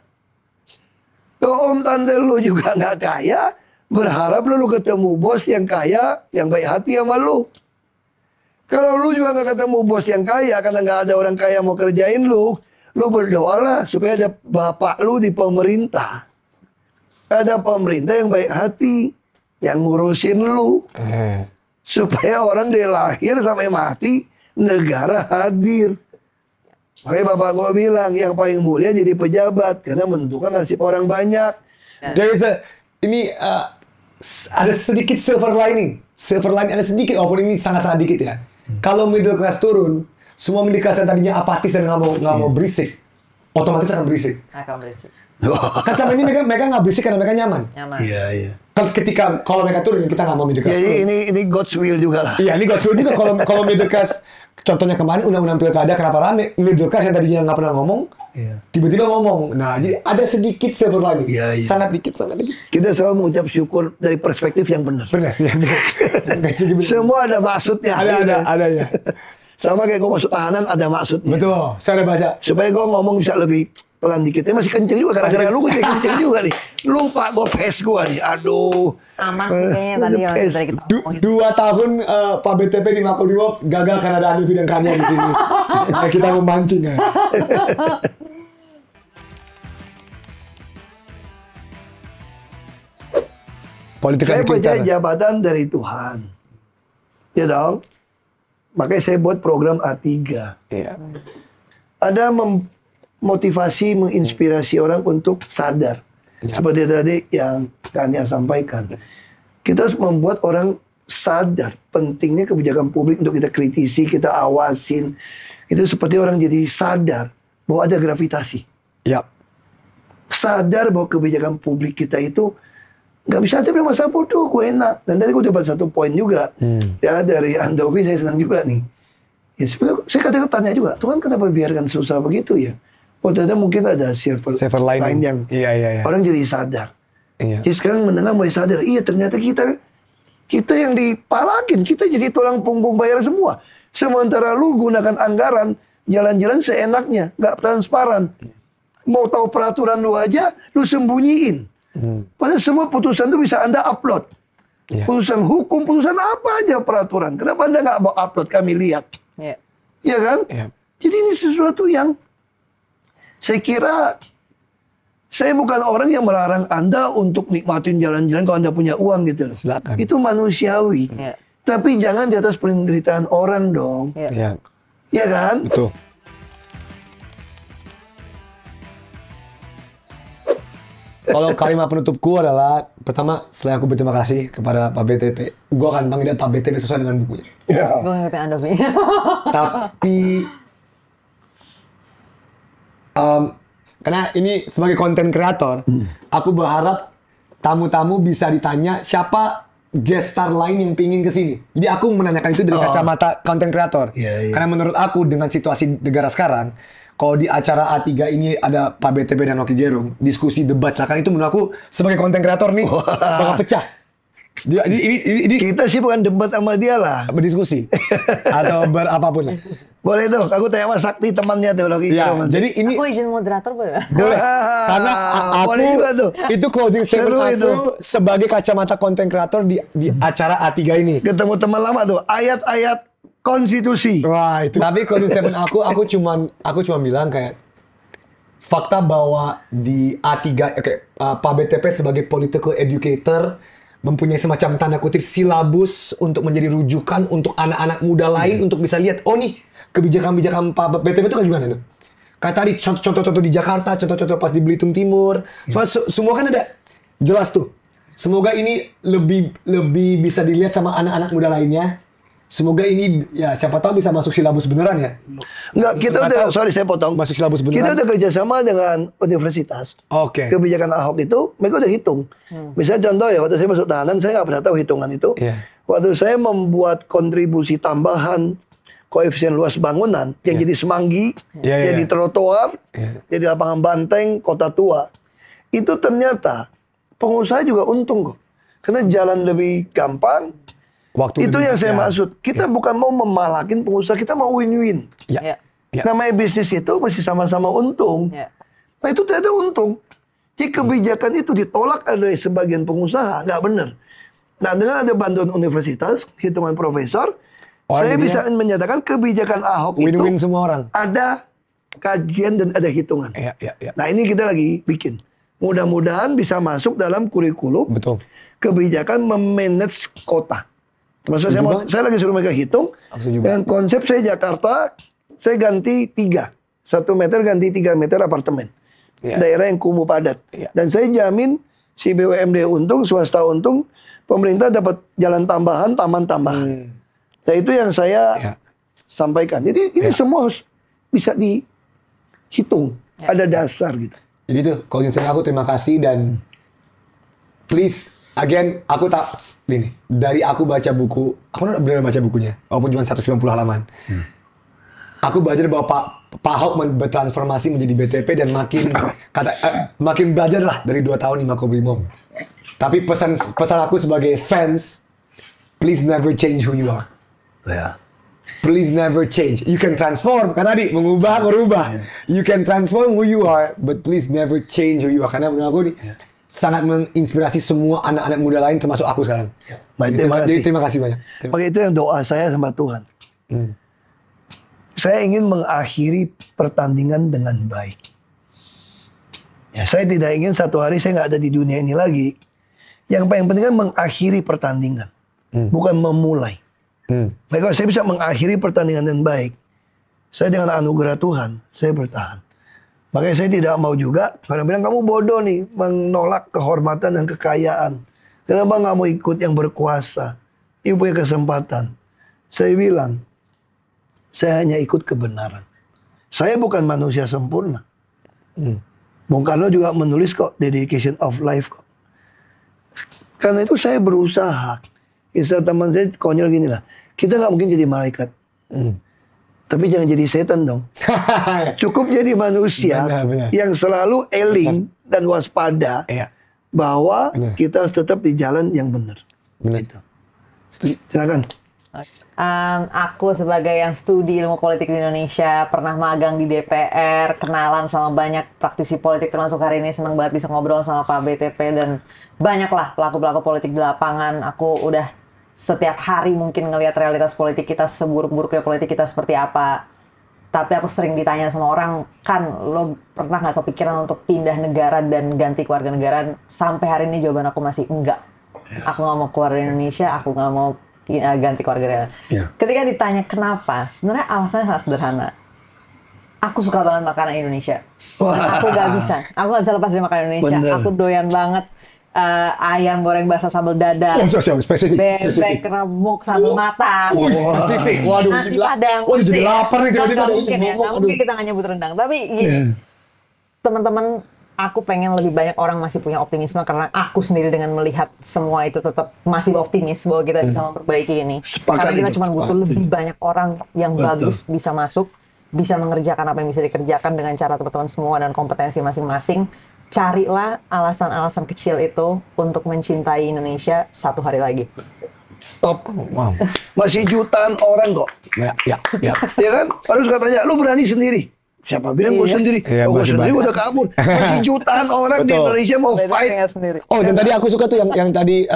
Kalau om tante lu juga nggak kaya, berharap lu ketemu bos yang kaya, yang baik hati sama lu. Kalau lu juga nggak ketemu bos yang kaya, karena nggak ada orang kaya mau kerjain lu berdoalah supaya ada bapak lu di pemerintah. Ada pemerintah yang baik hati, yang ngurusin lu. Supaya orang dari lahir sampai mati, negara hadir. Makanya bapak gue bilang, yang paling mulia jadi pejabat, karena menentukan nasib orang banyak. Ini ada sedikit silver lining. Silver lining ada sedikit, walaupun ini sangat-sangat dikit ya. Kalau middle class turun, semua middle class yang tadinya apatis dan nggak mau berisik, otomatis akan berisik. Kan sama ini mereka nggak berisik karena mereka nyaman. Iya. Ketika kalau mereka turun, kita nggak mau middle class. Jadi ini God's will juga lah. Iya, ini God's will juga. Kalau middle class, contohnya kemarin undang-undang pilkada kenapa rame? Middle class yang tadinya nggak pernah ngomong, tiba-tiba ngomong. Nah, jadi ada sedikit silver lining. Iya. Sangat dikit. Kita selalu mengucap syukur dari perspektif yang benar. Benar. Semua ada maksudnya. Ada ya. Sama kayak gue masuk tahanan ada maksudnya. Betul, saya udah baca. Supaya gue ngomong bisa lebih pelan dikit. Masih kenceng juga, karena lu kenceng juga nih. Lupa gue pace gue nih, aduh. Aman sih kayaknya tadi yang dari kita ngomongin. 2 tahun Pak BTP di Makobrimob gagal karena ada Anifi dan Kania di sini. Kita memancing ya. Saya percaya jabatan dari Tuhan. Ya dong? Makanya saya buat program A3. Iya. Ada motivasi, menginspirasi orang untuk sadar. Seperti tadi yang Kania sampaikan. Kita harus membuat orang sadar pentingnya kebijakan publik untuk kita kritisi, kita awasin. Itu seperti orang jadi sadar bahwa ada gravitasi. Ya. Sadar bahwa kebijakan publik kita itu nggak bisa ada masa bodoh, gue enak. Dan tadi gue dapat 1 poin juga. Ya dari Andovi saya senang juga nih. Ya sebenarnya saya kadang tanya juga, Tuhan kenapa biarkan susah begitu ya? Oh ternyata mungkin ada silver line yang orang jadi sadar. Jadi sekarang menengah mulai sadar, iya ternyata kita yang dipalakin, kita jadi tulang punggung bayar semua. Sementara lu gunakan anggaran, jalan-jalan seenaknya, nggak transparan. Mau tahu peraturan lu aja, lu sembunyiin. Padahal semua putusan itu bisa Anda upload. Putusan hukum, putusan apa aja peraturan. Kenapa Anda nggak mau upload, kami lihat. Iya kan? Jadi ini sesuatu yang Saya kira saya bukan orang yang melarang Anda untuk nikmatin jalan-jalan kalau Anda punya uang gitu. Silakan. Itu manusiawi. Ya. Tapi jangan di atas penderitaan orang dong. Ya. Ya kan? Betul. Kalau kalimat penutupku adalah, pertama, selain aku berterima kasih kepada Pak BTP, gue akan panggil Pak BTP sesuai dengan bukunya. Gue ngikutin Anda, Vi. Tapi, karena ini sebagai konten kreator, aku berharap tamu-tamu bisa ditanya siapa guest star lain yang pingin kesini. Jadi aku menanyakan itu dari kacamata konten kreator. Karena menurut aku dengan situasi negara sekarang, kalau di acara A3 ini ada Pak BTP dan Rocky Gerung, diskusi debat, silakan, itu menurut aku sebagai konten kreator nih bakal pecah. Ini Kita sih bukan debat sama dia lah. berdiskusi atau berapapun lah. Boleh tuh, aku tanya Mas Sakti temannya tuh lagi. Ya, jadi ini Aku izin moderator boleh? boleh. Karena aku Boleh juga tuh. itu closing statement Seru aku itu. sebagai kacamata konten kreator di acara A3 ini. Ketemu teman lama tuh, ayat-ayat konstitusi. Wah, itu. Tapi closing statement aku cuma bilang kayak fakta bahwa di A3 Pak BTP sebagai political educator mempunyai semacam tanda kutip silabus untuk menjadi rujukan untuk anak-anak muda lain untuk bisa lihat, oh nih kebijakan-kebijakan Pak BTP itu kayak gimana tuh? Kayak tadi contoh-contoh di Jakarta, contoh-contoh pas di Belitung Timur, semua kan ada jelas tuh. Semoga ini lebih bisa dilihat sama anak-anak muda lainnya. Semoga ini ya siapa tahu bisa masuk silabus beneran ya. Enggak, kita udah, sorry saya potong. Masuk silabus beneran. Kita udah kerjasama dengan universitas. Oke. Kebijakan Ahok itu, mereka udah hitung. Misalnya contoh ya, waktu saya masuk tahanan, saya nggak pernah tahu hitungan itu. Iya. Waktu saya membuat kontribusi tambahan koefisien luas bangunan, yang jadi semanggi, jadi trotoar, jadi lapangan banteng, kota tua. Itu ternyata pengusaha juga untung kok. Karena jalan lebih gampang. Waktu Itu yang saya ya. maksud. Kita bukan mau memalakin pengusaha, kita mau win-win. Ya. Ya. Namanya bisnis itu masih sama-sama untung. Ya. Nah itu ternyata untung. Jadi kebijakan itu ditolak oleh sebagian pengusaha, nggak benar. Nah dengan ada bantuan universitas, hitungan profesor, saya bisa menyatakan kebijakan Ahok Win-win itu semua orang. ada kajian dan ada hitungan. Ya. Nah ini kita lagi bikin. Mudah-mudahan bisa masuk dalam kurikulum Betul. kebijakan memanage kota. Maksudnya saya lagi suruh mereka hitung. Dengan konsep saya Jakarta, saya ganti 3. 1 meter ganti 3 meter apartemen. Daerah yang kumuh padat. Dan saya jamin si BUMD untung, swasta untung, pemerintah dapat jalan tambahan, taman tambahan. Nah itu yang saya sampaikan. Jadi ini semua harus bisa dihitung. Ada dasar gitu. Jadi tuh, kalau aku terima kasih dan please, again, aku tak ini dari aku baca buku, aku udah benar baca bukunya, walaupun cuma 190 halaman. Aku belajar bahwa Pak Ahok bertransformasi menjadi BTP dan makin belajar lah dari 2 tahun di Makobrimob. Tapi pesan aku sebagai fans, please never change who you are. Please never change. You can transform, kan tadi mengubah, merubah. You can transform who you are, but please never change who you are. Karena menurut aku nih sangat menginspirasi semua anak-anak muda lain, termasuk aku sekarang. Jadi terima kasih banyak. Makanya itu yang doa saya sama Tuhan. Saya ingin mengakhiri pertandingan dengan baik. Ya, saya tidak ingin satu hari saya nggak ada di dunia ini lagi. Yang paling penting kan mengakhiri pertandingan, bukan memulai. Nah, kalau saya bisa mengakhiri pertandingan dengan baik, saya dengan anugerah Tuhan, saya bertahan. Makanya saya tidak mau juga, karena bilang kamu bodoh nih, menolak kehormatan dan kekayaan. Kenapa nggak mau ikut yang berkuasa? Ibu punya kesempatan. Saya bilang, saya hanya ikut kebenaran. Saya bukan manusia sempurna. Bung Karno juga menulis kok, Dedication of Life kok. Karena itu saya berusaha. Istilah teman saya konyol gini lah. Kita nggak mungkin jadi malaikat. Tapi jangan jadi setan dong. Cukup jadi manusia yang selalu eling dan waspada bahwa kita harus tetap di jalan yang benar. Gitu. Silakan. Aku sebagai yang studi ilmu politik di Indonesia, pernah magang di DPR, kenalan sama banyak praktisi politik, termasuk hari ini senang banget bisa ngobrol sama Pak BTP dan banyaklah pelaku-pelaku politik di lapangan. Aku udah setiap hari mungkin ngelihat realitas politik kita, seburuk-buruknya politik kita seperti apa. Tapi aku sering ditanya sama orang, kan lo pernah nggak kepikiran untuk pindah negara dan ganti keluarga negara? Sampai hari ini jawaban aku masih enggak. Aku nggak mau keluar dari Indonesia, aku nggak mau ganti keluarga negara. Ketika ditanya kenapa, sebenarnya alasannya sangat sederhana. Aku suka banget makanan Indonesia. Aku nggak bisa lepas dari makanan Indonesia. Bener. Aku doyan banget ayam goreng basah sambal dadar, bebek remuk sambal matang, spesifik. Waduh, nasi padang. Waduh, jadi lapar nih tiba-tiba. Nggak mungkin kita nggak nyebut rendang. Tapi gini, teman-teman, aku pengen lebih banyak orang masih punya optimisme karena aku sendiri dengan melihat semua itu tetap masih optimis bahwa kita bisa memperbaiki ini. Karena kita cuma butuh lebih banyak orang yang bagus bisa masuk, bisa mengerjakan apa yang bisa dikerjakan dengan cara teman-teman semua dan kompetensi masing-masing. Carilah alasan-alasan kecil itu untuk mencintai Indonesia satu hari lagi. Top. Wow. Masih jutaan orang kok. Ya kan? Harus katanya, lu berani sendiri. Siapa bilang gue sendiri? Gue sendiri udah kabur. Masih jutaan orang di Indonesia mau fight. Oh, dan tadi aku suka tuh yang tadi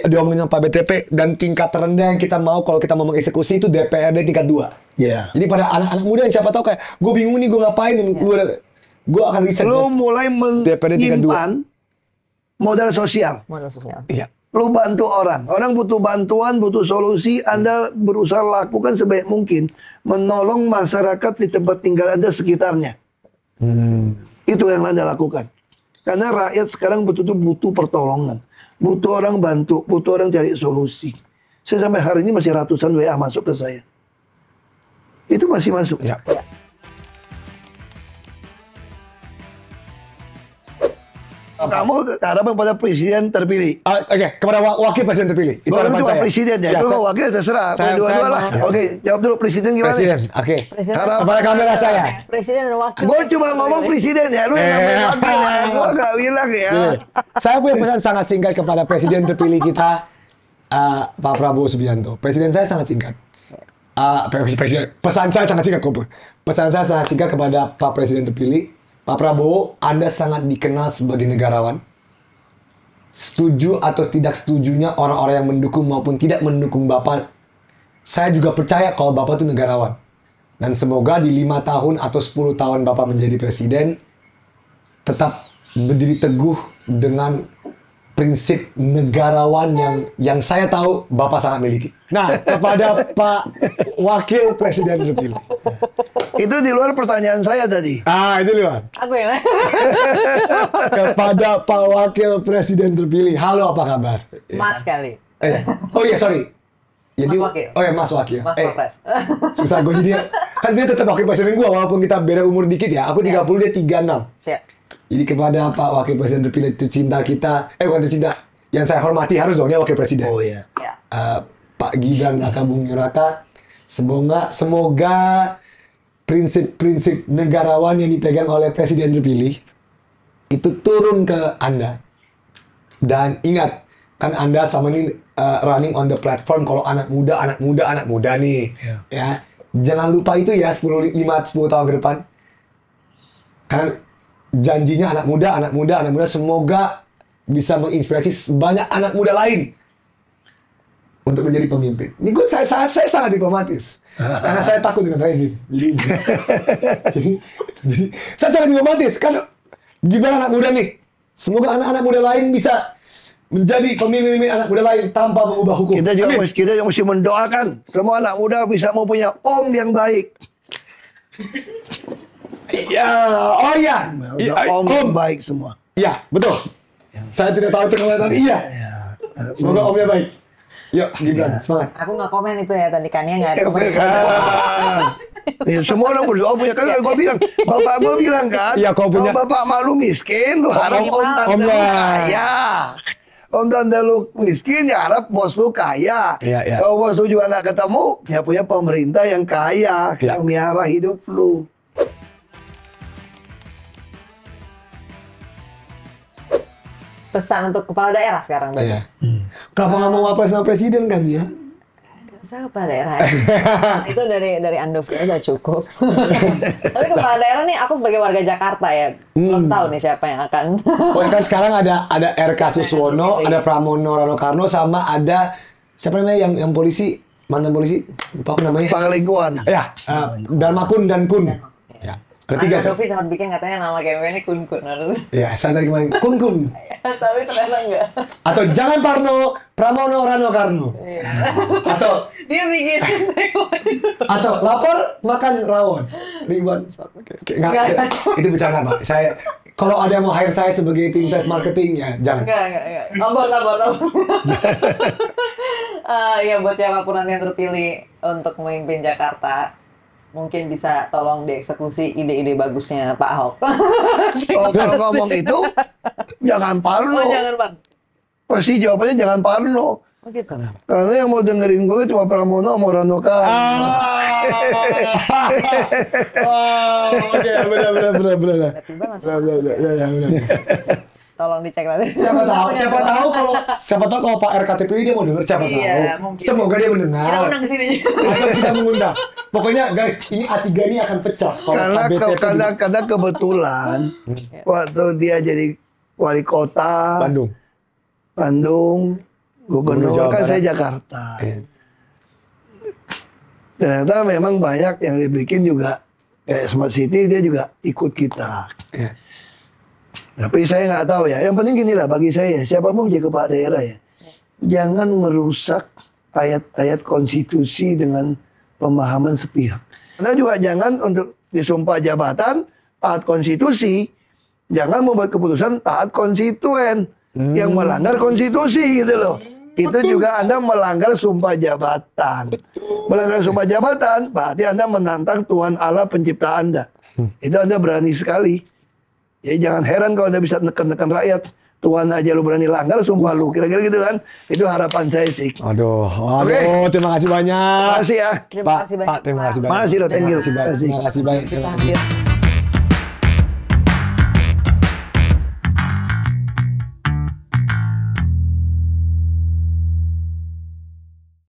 diomongin sama Pak BTP, dan tingkat terendah yang kita mau kalau kita mau mengeksekusi itu DPRD tingkat 2. Jadi pada anak-anak muda yang siapa tahu kayak, gue bingung nih gue ngapain, gue akan riset. Lu mulai menyimpan modal sosial. Iya. Lu bantu orang butuh bantuan, butuh solusi. Anda berusaha lakukan sebaik mungkin menolong masyarakat di tempat tinggal Anda sekitarnya. Itu yang Anda lakukan. Karena rakyat sekarang betul-betul butuh pertolongan, butuh orang bantu, butuh orang cari solusi. Saya sampai hari ini masih ratusan WA masuk ke saya. Itu masih masuk. Ya. Kamu harapan pada presiden terpilih. Oke, kepada wakil presiden terpilih. Itu harapan cuma presiden ya. Kalau wakil terserah. Dua-dua lah. Oke, jawab dulu presiden gimana? Presiden, oke. Kepada kamera saya. Presiden dan wakil. Gue cuma ngomong presiden ya. Lu yang ngomong wakil ya. Gue gak bilang ya. Saya punya pesan sangat singkat kepada presiden terpilih kita, Pak Prabowo Subianto. Presiden saya sangat singkat. Pesan saya sangat singkat, Pesan saya sangat singkat kepada Pak Presiden terpilih. Pak Prabowo, Anda sangat dikenal sebagai negarawan. Setuju atau tidak setujunya orang-orang yang mendukung maupun tidak mendukung Bapak, saya juga percaya kalau Bapak itu negarawan. Dan semoga di 5 tahun atau 10 tahun Bapak menjadi presiden, tetap berdiri teguh dengan prinsip negarawan yang saya tahu Bapak sangat miliki. Nah, kepada Pak Wakil Presiden terpilih. Itu di luar pertanyaan saya tadi. Itu luar. Aku yang Kepada Pak Wakil Presiden terpilih. Halo, apa kabar? Mas kali. Oh iya, sorry. Jadi, Mas Wakil. Oh ya, Mas Wakil. Mas Wapres. Susah gue jadi. Kan dia tetap Wakil Presiden gue, walaupun kita beda umur dikit ya. Aku 30, dia 36. Siap. Jadi kepada Pak Wakil Presiden terpilih, itu cinta kita, bukan cinta, yang saya hormati harus dong, dia Wakil Presiden. Oh iya. Pak Gibran Raka Buming Raka, semoga prinsip-prinsip negarawan yang dipegang oleh Presiden terpilih itu turun ke Anda. Dan ingat, kan Anda sama ini running on the platform kalau anak muda nih. Ya. Jangan lupa itu ya 10 tahun ke depan. Karena janjinya anak muda semoga bisa menginspirasi banyak anak muda lain untuk menjadi pemimpin. Ini gue saya sangat diplomatis karena saya takut dengan rezim. Jadi saya sangat diplomatis kan, gimana anak muda nih? Semoga anak-anak muda lain bisa menjadi pemimpin anak muda lain tanpa mengubah hukum. Kita juga mesti mendoakan semua anak muda bisa mempunyai om yang baik. Om yang baik semua. Iya, betul. Saya tidak tahu cengkelahan tadi. Iya. Semoga omnya baik. Yuk, Gibran, semangat. Aku nggak komen itu ya tadi, kan ya nggak ada komen. Semua orang berdoa punya, kan gue bilang, bapak gue bilang kan, kalau bapak mak lu miskin, lu harap om tante lu kaya. Om tante lu miskin, ya harap bos lu kaya. Kalau bos lu juga nggak ketemu, ya punya pemerintah yang kaya, yang miara hidup lu. Pesan untuk kepala daerah sekarang, Bang. Kenapa nggak mau wapres sama presiden kan ya? Saya kepala daerah. Itu dari Andofri udah cukup. Tapi kepala daerah nih, aku sebagai warga Jakarta ya, belum tahu nih siapa yang akan. Kan sekarang ada RK Suswono, ada Pramono Rano Karno, sama ada siapa namanya yang polisi mantan polisi, lupa apa namanya? Panglingkuan. Ya, Darmakun dan Kun. Ya. Ketiga tuh. Novi sempat bikin katanya nama campaign ini Kun Kun harus. Ya, saya tadi kemarin Kun. Tapi ternyata enggak. Atau jangan Parno, Pramono Rano Karno. Atau Dia bikin. atau lapor makan rawon. Ribuan. Enggak, itu bercanda, Pak. Saya kalau ada yang mau hire saya sebagai tim sales marketing ya jangan. Enggak. Labor. Ya buat siapapun nanti yang terpilih untuk memimpin Jakarta, mungkin bisa tolong dieksekusi ide-ide bagusnya Pak Ahok. Oh, kalau ngomong itu, jangan parno. Oh, jangan Pak. Pasti jawabannya jangan parno. Oh gitu. Karena yang mau dengerin gue cuma Pramono sama Rano Karno. Oke, benar. Tiba-tiba langsung. Tolong dicek nanti. Siapa tahu kalau Pak RKTP dia mau denger, siapa tahu. Mungkin. Semoga dia mendengar. Kita undang ke sini. Atau kita mengundang. Pokoknya guys, ini A3 ini akan pecah. Karena kebetulan waktu dia jadi wali kota Bandung, gubernur kan saya Jakarta. Ternyata memang banyak yang dibikin juga kayak Smart City, dia juga ikut kita. Tapi saya nggak tahu ya. Yang penting gini lah bagi saya, siapa mau jadi kepala daerah ya, jangan merusak ayat-ayat konstitusi dengan pemahaman sepihak. Karena juga jangan untuk disumpah jabatan taat konstitusi, jangan membuat keputusan taat konstituen yang melanggar konstitusi gitu loh. Itu juga Anda melanggar sumpah jabatan. Melanggar sumpah jabatan berarti Anda menantang Tuhan Allah pencipta Anda. Itu Anda berani sekali. Ya jangan heran kalau Anda bisa neken-neken rakyat. Tuhan aja lu berani langgar, sumpah lu. Kira-kira gitu kan. Itu harapan saya sih. Aduh, terima kasih banyak. Terima kasih ya. Pak, terima kasih banyak. Makasih loh, thank you. Terima kasih banyak.